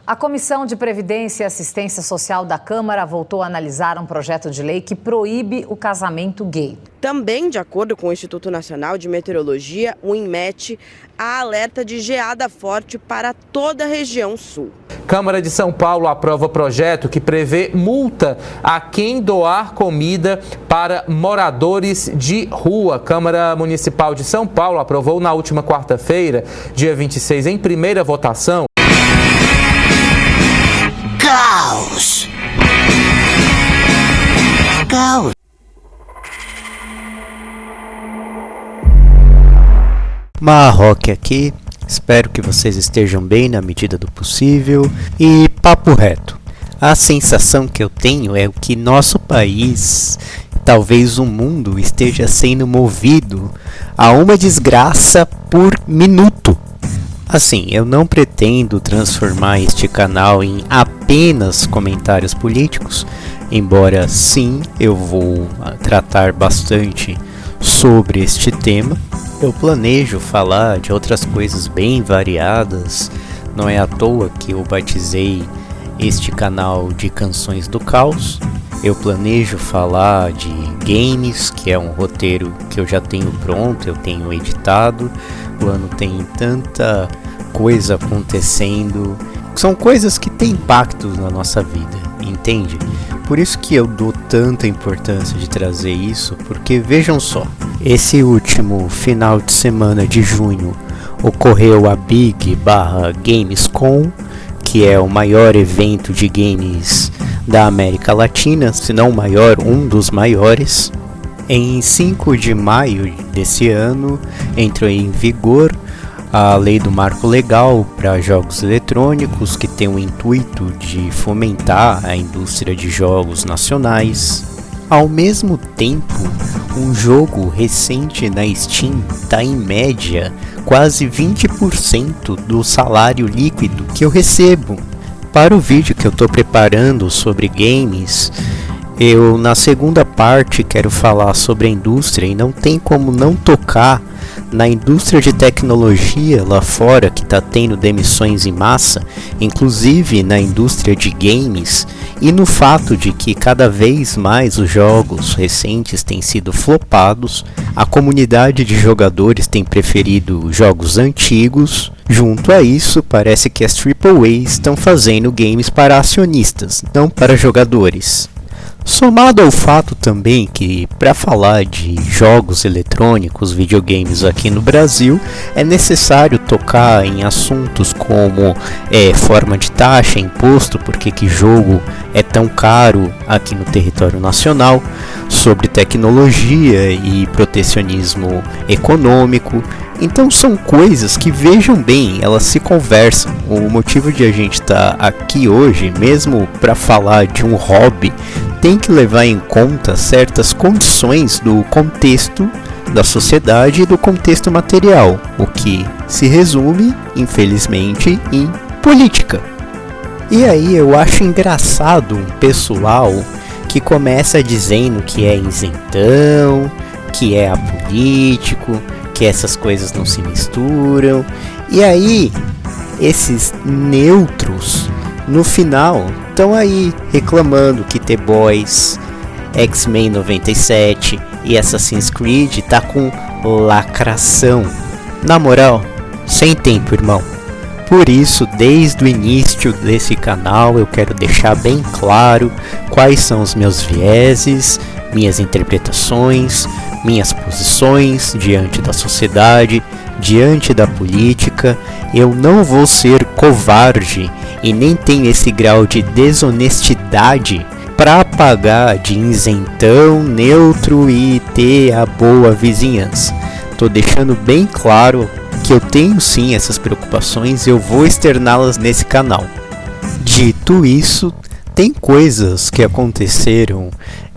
A Comissão de Previdência e Assistência Social da Câmara voltou a analisar um projeto de lei que proíbe o casamento gay. Também, de acordo com o Instituto Nacional de Meteorologia, o INMET, há alerta de geada forte para toda a região sul. Câmara de São Paulo aprova projeto que prevê multa a quem doar comida para moradores de rua. Câmara Municipal de São Paulo aprovou na última quarta-feira, dia 26, em primeira votação. Caos. Caos. Marroque aqui, espero que vocês estejam bem na medida do possível. E papo reto, a sensação que eu tenho é que nosso país, talvez o mundo, esteja sendo movido a uma desgraça por minuto. Assim, eu não pretendo transformar este canal em apenas comentários políticos, embora sim eu vou tratar bastante sobre este tema. Eu planejo falar de outras coisas bem variadas, não é à toa que eu batizei este canal de Canções do Caos. Eu planejo falar de games, que é um roteiro que eu já tenho pronto, eu tenho editado. O ano tem tanta coisa acontecendo, são coisas que têm impacto na nossa vida, entende? Por isso que eu dou tanta importância de trazer isso, porque vejam só, esse último final de semana de junho ocorreu a Big/Gamescom, que é o maior evento de games da América Latina, se não o maior, um dos maiores. Em 5 de maio desse ano entrou em vigor a lei do marco legal para jogos eletrônicos, que tem o intuito de fomentar a indústria de jogos nacionais. Ao mesmo tempo, um jogo recente na Steam está em média quase 20% do salário líquido que eu recebo. Para o vídeo que eu estou preparando sobre games, eu na segunda parte quero falar sobre a indústria e não tem como não tocar na indústria de tecnologia lá fora, que está tendo demissões em massa, inclusive na indústria de games, e no fato de que cada vez mais os jogos recentes têm sido flopados, a comunidade de jogadores tem preferido jogos antigos. Junto a isso, parece que as AAA estão fazendo games para acionistas, não para jogadores. Somado ao fato também que, para falar de jogos eletrônicos, videogames aqui no Brasil, é necessário tocar em assuntos como forma de taxa, imposto, porque que jogo é tão caro aqui no território nacional, sobre tecnologia e protecionismo econômico. Então são coisas que, vejam bem, elas se conversam. O motivo de a gente estar aqui hoje, mesmo para falar de um hobby, tem que levar em conta certas condições do contexto da sociedade e do contexto material, o que se resume, infelizmente, em política. E aí eu acho engraçado um pessoal que começa dizendo que é isentão, que é apolítico, que essas coisas não se misturam. E aí, esses neutros, no final, estão aí reclamando que The Boys, X-Men 97 e Assassin's Creed tá com lacração. Na moral, sem tempo, irmão. Por isso, desde o início desse canal, eu quero deixar bem claro quais são os meus vieses, minhas interpretações, minhas posições diante da sociedade, diante da política. Eu não vou ser covarde e nem tenho esse grau de desonestidade para pagar de isentão, neutro e ter a boa vizinhança. Tô deixando bem claro que eu tenho sim essas preocupações e eu vou externá-las nesse canal. Dito isso, tem coisas que aconteceram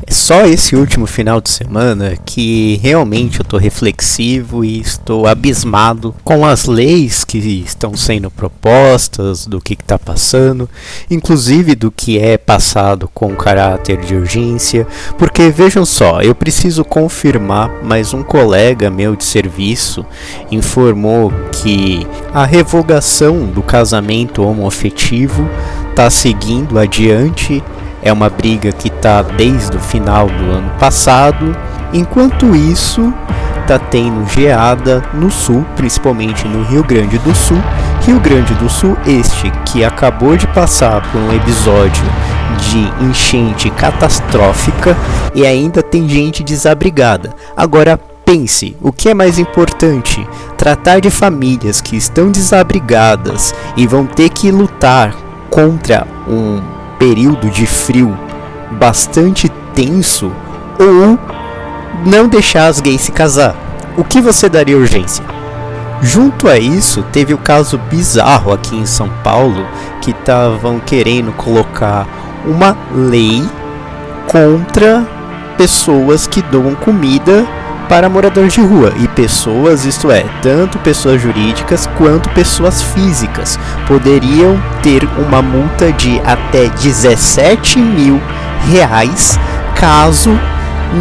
É só esse último final de semana que realmente eu tô reflexivo e estou abismado com as leis que estão sendo propostas, do que está passando, inclusive do que é passado com caráter de urgência, porque vejam só, eu preciso confirmar, mas um colega meu de serviço informou que a revogação do casamento homoafetivo está seguindo adiante. É uma briga que está desde o final do ano passado. Enquanto isso, está tendo geada no sul, principalmente no Rio Grande do Sul. Rio Grande do Sul este que acabou de passar por um episódio de enchente catastrófica e ainda tem gente desabrigada. Agora pense, o que é mais importante? Tratar de famílias que estão desabrigadas e vão ter que lutar contra um período de frio bastante tenso, ou não deixar as gays se casar? O que você daria urgência? Junto a isso, teve o caso bizarro aqui em São Paulo, que estavam querendo colocar uma lei contra pessoas que doam comida para moradores de rua. E pessoas, isto é, tanto pessoas jurídicas quanto pessoas físicas, poderiam ter uma multa de até 17 mil reais caso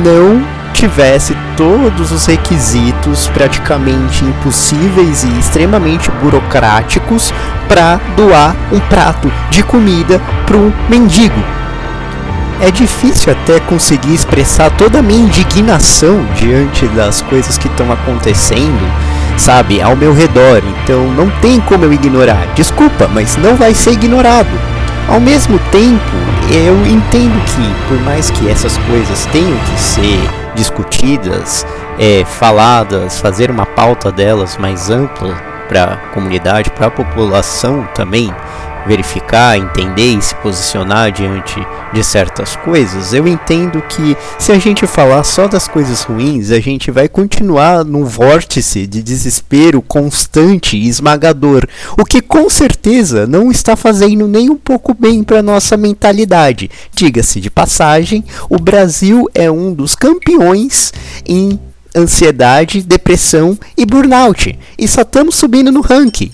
não tivesse todos os requisitos praticamente impossíveis e extremamente burocráticos para doar um prato de comida para um mendigo. É difícil até conseguir expressar toda a minha indignação diante das coisas que estão acontecendo, sabe, ao meu redor. Então não tem como eu ignorar. Desculpa, mas não vai ser ignorado. Ao mesmo tempo, eu entendo que, por mais que essas coisas tenham que ser discutidas, faladas, fazer uma pauta delas mais ampla para a comunidade, para a população também verificar, entender e se posicionar diante de certas coisas, eu entendo que se a gente falar só das coisas ruins, a gente vai continuar num vórtice de desespero constante e esmagador, o que com certeza não está fazendo nem um pouco bem para nossa mentalidade. Diga-se de passagem, o Brasil é um dos campeões em ansiedade, depressão e burnout, e só estamos subindo no ranking.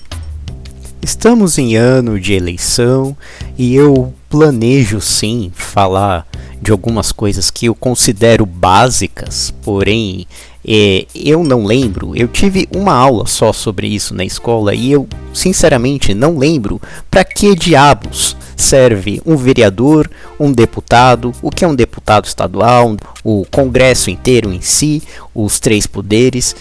Estamos em ano de eleição e eu planejo sim falar de algumas coisas que eu considero básicas, porém eu não lembro. Eu tive uma aula só sobre isso na escola e eu sinceramente não lembro para que diabos serve um vereador, um deputado, o que é um deputado estadual, o Congresso inteiro em si, os 3 poderes.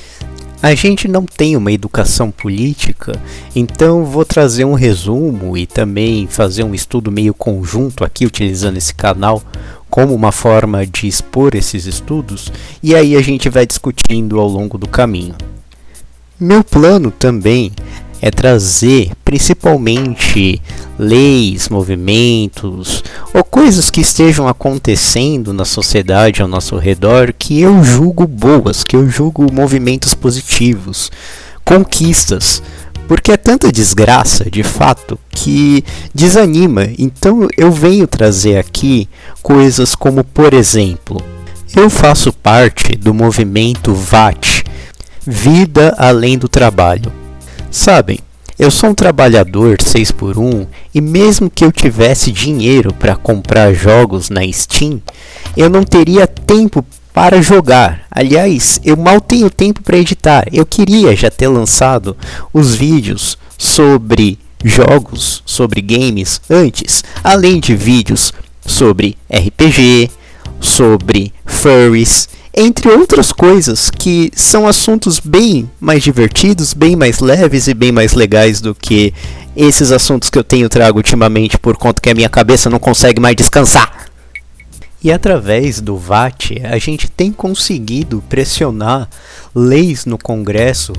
A gente não tem uma educação política, então vou trazer um resumo e também fazer um estudo meio conjunto aqui, utilizando esse canal como uma forma de expor esses estudos, e aí a gente vai discutindo ao longo do caminho. Meu plano também é trazer principalmente leis, movimentos ou coisas que estejam acontecendo na sociedade ao nosso redor que eu julgo boas, que eu julgo movimentos positivos, conquistas, porque é tanta desgraça de fato que desanima. Então eu venho trazer aqui coisas como, por exemplo, eu faço parte do movimento VAT, Vida Além do Trabalho. Sabem, eu sou um trabalhador 6x1 e mesmo que eu tivesse dinheiro para comprar jogos na Steam, eu não teria tempo para jogar. Aliás, eu mal tenho tempo para editar. Eu queria já ter lançado os vídeos sobre jogos, sobre games antes, além de vídeos sobre RPG, sobre furries, entre outras coisas que são assuntos bem mais divertidos, bem mais leves e bem mais legais do que esses assuntos que eu tenho trago ultimamente por conta que a minha cabeça não consegue mais descansar. E através do VAT, a gente tem conseguido pressionar leis no Congresso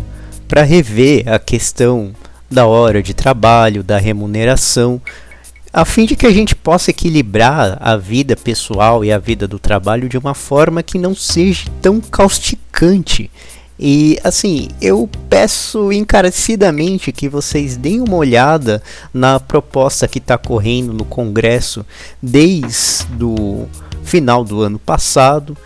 para rever a questão da hora de trabalho, da remuneração, a fim de que a gente possa equilibrar a vida pessoal e a vida do trabalho de uma forma que não seja tão causticante. E assim, eu peço encarecidamente que vocês deem uma olhada na proposta que está correndo no Congresso desde o final do ano passado.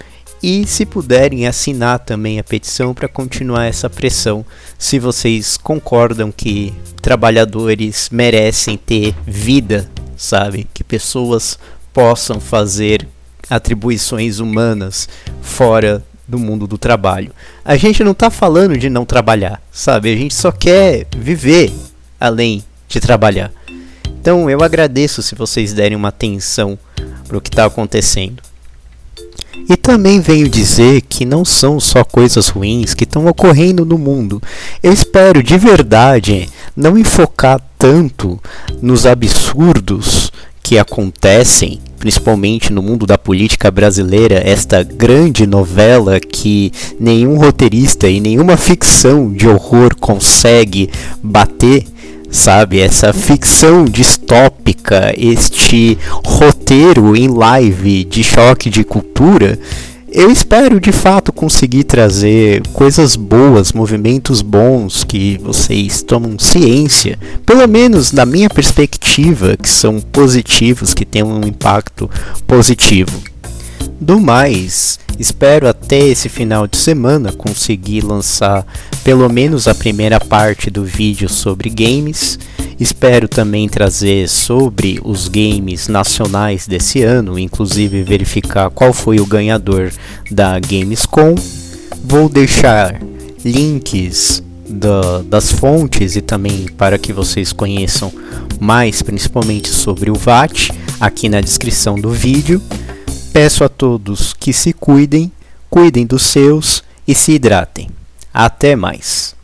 E se puderem assinar também a petição para continuar essa pressão, se vocês concordam que trabalhadores merecem ter vida, sabe? Que pessoas possam fazer atribuições humanas fora do mundo do trabalho. A gente não está falando de não trabalhar, sabe? A gente só quer viver além de trabalhar. Então eu agradeço se vocês derem uma atenção para o que está acontecendo. E também venho dizer que não são só coisas ruins que estão ocorrendo no mundo. Eu espero de verdade não enfocar tanto nos absurdos que acontecem, principalmente no mundo da política brasileira, esta grande novela que nenhum roteirista e nenhuma ficção de horror consegue bater. Sabe, essa ficção distópica, este roteiro em live de choque de cultura, eu espero de fato conseguir trazer coisas boas, movimentos bons que vocês tomam ciência, pelo menos na minha perspectiva, que são positivos, que têm um impacto positivo. Do mais, espero até esse final de semana conseguir lançar pelo menos a primeira parte do vídeo sobre games. Espero também trazer sobre os games nacionais desse ano, inclusive verificar qual foi o ganhador da Gamescom. Vou deixar links das fontes e também para que vocês conheçam mais, principalmente sobre o VAT, aqui na descrição do vídeo. Peço a todos que se cuidem, cuidem dos seus e se hidratem. Até mais!